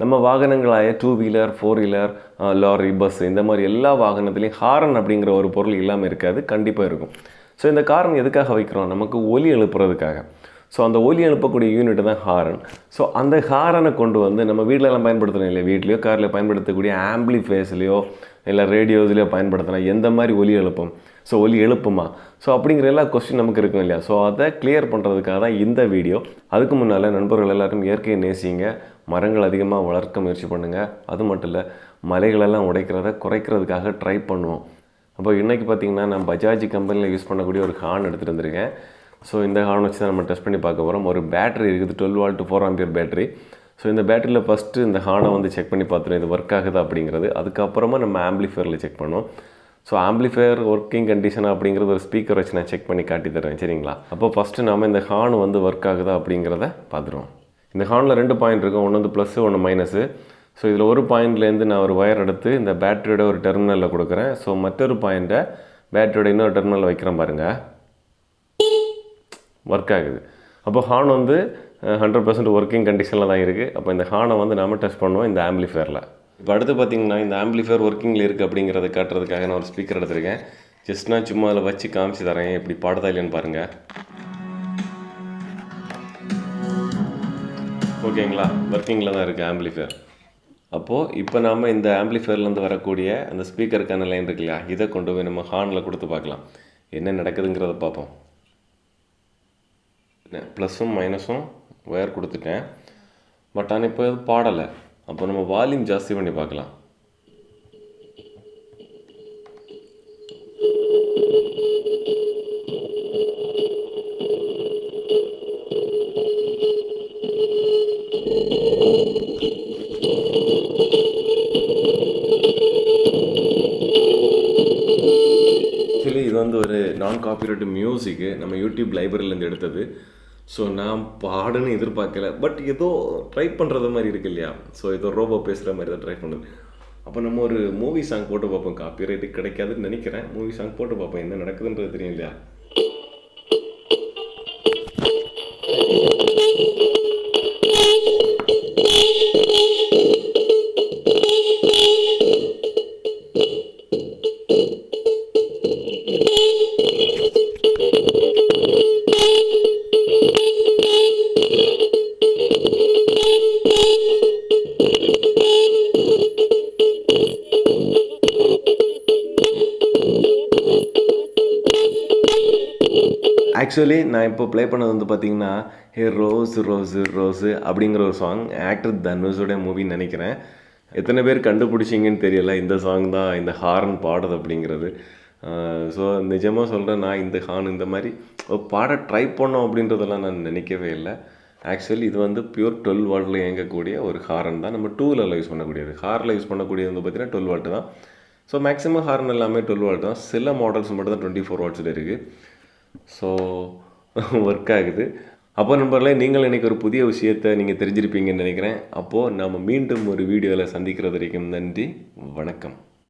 நம்ம வாகனங்களாய 2 wheeler 4 wheeler lorry bus இந்த மாதிரி எல்லா வாகனத்துலேயும் ஹாரன் அப்படிங்கிற ஒரு பொருள் இல்லாமல் இருக்காது, கண்டிப்பாக இருக்கும். ஸோ இந்த காரணம் எதுக்காக வைக்கிறோம்? நமக்கு ஒலி எழுப்புறதுக்காக. ஸோ அந்த ஒலி எழுப்பக்கூடிய யூனிட் தான் ஹாரன். ஸோ அந்த ஹாரனை கொண்டு வந்து நம்ம வீட்டிலலாம் பயன்படுத்துகிறோம் இல்லையா, வீட்லேயோ காரில் பயன்படுத்தக்கூடிய ஆம்பிளிஃபையர்ஸ்லையோ இல்லை ரேடியோஸ்லையோ பயன்படுத்தினா எந்த மாதிரி ஒலி எழுப்பும்? ஸோ ஒலி எழுப்புமா? ஸோ அப்படிங்கிற எல்லா கொஸ்டின் நமக்கு இருக்கும் இல்லையா. ஸோ அதை கிளியர் பண்ணுறதுக்காக தான் இந்த வீடியோ. அதுக்கு முன்னால் நண்பர்கள் எல்லாரும் இயற்கையை நேசிங்க, மரங்கள் அதிகமாக வளர்க்க முயற்சி பண்ணுங்கள். அது மட்டும் இல்லை, மலைகளெல்லாம் உடைக்கிறத குறைக்கிறதுக்காக ட்ரை பண்ணுவோம். அப்போ இன்றைக்கி பார்த்திங்கன்னா நான் பஜாஜ் கம்பெனியில் யூஸ் பண்ணக்கூடிய ஒரு ஹார்ன் எடுத்துகிட்டு வந்திருக்கேன். ஸோ இந்த ஹார்ன் வச்சு தான் நம்ம டெஸ்ட் பண்ணி பார்க்க போகிறோம். ஒரு பேட்டரி இருக்குது, 12 வோல்ட் 4 ஆம்பியர் பேட்டரி. ஸோ இந்த பேட்டரியில் ஃபஸ்ட்டு இந்த ஹார்னை வந்து செக் பண்ணி பார்த்துருவோம், இது ஒர்க் ஆகுது அப்படிங்கிறது. அதுக்கப்புறமா நம்ம ஆம்பிளிஃபையரில் செக் பண்ணுவோம். ஸோ ஆம்பிளிஃபையர் ஒர்க்கிங் கண்டிஷன் அப்படிங்கிறது ஒரு ஸ்பீக்கர் வச்சு நான் செக் பண்ணி காட்டி தரேன், சரிங்களா? அப்போ ஃபஸ்ட்டு நம்ம இந்த ஹார்ன் வந்து ஒர்க் ஆகுதா அப்படிங்கிறத பார்த்துருவோம். இந்த ஹார்னில் 2 பாயிண்ட் இருக்கும், ஒன்று வந்து ப்ளஸ்ஸு, ஒன்று மைனஸு. ஸோ இதில் ஒரு பாயிண்ட்லேருந்து நான் ஒரு ஒயர் எடுத்து இந்த பேட்டரியோட ஒரு டெர்மினலில் கொடுக்குறேன். ஸோ மற்றொரு பாயிண்ட்டை பேட்டரியோட இன்னொரு டெர்மினலில் வைக்கிறேன் பாருங்கள், ஒர்க் ஆகுது. அப்போ ஹார்ன் வந்து 100% ஒர்க்கிங் கண்டிஷனில் தான் இருக்குது. அப்போ இந்த ஹார்னை வந்து நாம் டெஸ்ட் பண்ணுவோம் இந்த ஆம்பிளிஃபையரில். இப்போ அடுத்து பார்த்திங்கன்னா இந்த ஆம்பிளிஃபையர் ஒர்க்கிங்கில் இருக்குது அப்படிங்கிறத காட்டுறதுக்காக நான் ஒரு ஸ்பீக்கர் எடுத்திருக்கேன். ஜஸ்ட் நான் சும்மா அதில் வச்சு காமிச்சு தரேன், இப்படி பாடுதா இல்லைன்னு பாருங்கள். ஓகேங்களா, ஒர்க்கிங்கில் தான் இருக்குது ஆம்பிளிஃபையர். அப்போது இப்போ நாம் இந்த ஆம்பிளிஃபையர்லேருந்து வரக்கூடிய அந்த ஸ்பீக்கருக்கான லைன் இருக்கு இல்லையா, இதை கொண்டு போய் நம்ம ஹார்னில் கொடுத்து பார்க்கலாம், என்ன நடக்குதுங்கிறத பார்ப்போம். ப்ளஸ்ஸும் மைனஸும் ஒயர் கொடுத்துட்டேன், பட் ஆனால் இப்போ இது பாடலை. அப்போ நம்ம வால்யூம் ஜாஸ்தி பண்ணி பார்க்கலாம். ஆக்சுவலி இது வந்து ஒரு நான் காப்பிரைட் மியூசிக்கு, நம்ம யூடியூப் லைப்ரரியிலேருந்து எடுத்தது. ஸோ நான் பாடுன்னு எதிர்பார்க்கல, பட் ஏதோ ட்ரை பண்ணுறது மாதிரி இருக்கு இல்லையா. ஸோ ஏதோ ரோபோ பேசுகிற மாதிரி தான் ட்ரை பண்ணுது. அப்போ நம்ம ஒரு மூவி சாங் போட்டு பார்ப்போம், காப்பிரைட்டு கிடைக்காதுன்னு நினைக்கிறேன். மூவி சாங் போட்டு பார்ப்போம், என்ன நடக்குதுன்றது தெரியும் இல்லையா. ஆக்சுவலி நான் இப்போ ப்ளே பண்ணது வந்து பார்த்திங்கன்னா ஹே ரோஸ் ரோஸு ரோஸு அப்படிங்கிற ஒரு சாங், ஆக்டர் தனுஷோட மூவின்னு நினைக்கிறேன். எத்தனை பேர் கண்டுபிடிச்சிங்கன்னு தெரியல, இந்த சாங் தான் இந்த ஹார்ன் பாடுது அப்படிங்கிறது. ஸோ நிஜமாக சொல்கிறேன், நான் இந்த ஹார்ன் இந்த மாதிரி பாட ட்ரை பண்ணோம் அப்படின்றதெல்லாம் நான் நினைக்கவே இல்லை. ஆக்சுவலி இது வந்து பியூர் 12 வால்ட்டில் இயங்கக்கூடிய ஒரு ஹார்ன் தான். நம்ம 2 வீலரில் யூஸ் பண்ணக்கூடியது. ஹாரில் யூஸ் பண்ணக்கூடியது வந்து பார்த்திங்கன்னா 12 வால்ட்டு தான். ஸோ மேக்ஸிமம் ஹார்ன் எல்லாமே 12 வால்ட் தான். சில மாடல்ஸ் மட்டும் தான் 24 வாட்ஸில் இருக்குது. ஸோ ஒர்க் ஆகுது. அப்போ நண்பர்களே, நீங்கள் இன்றைக்கி ஒரு புதிய விஷயத்தை நீங்கள் தெரிஞ்சிருப்பீங்கன்னு நினைக்கிறேன். அப்போது நாம் மீண்டும் ஒரு வீடியோவில் சந்திக்கிறது வரைக்கும் நன்றி, வணக்கம்.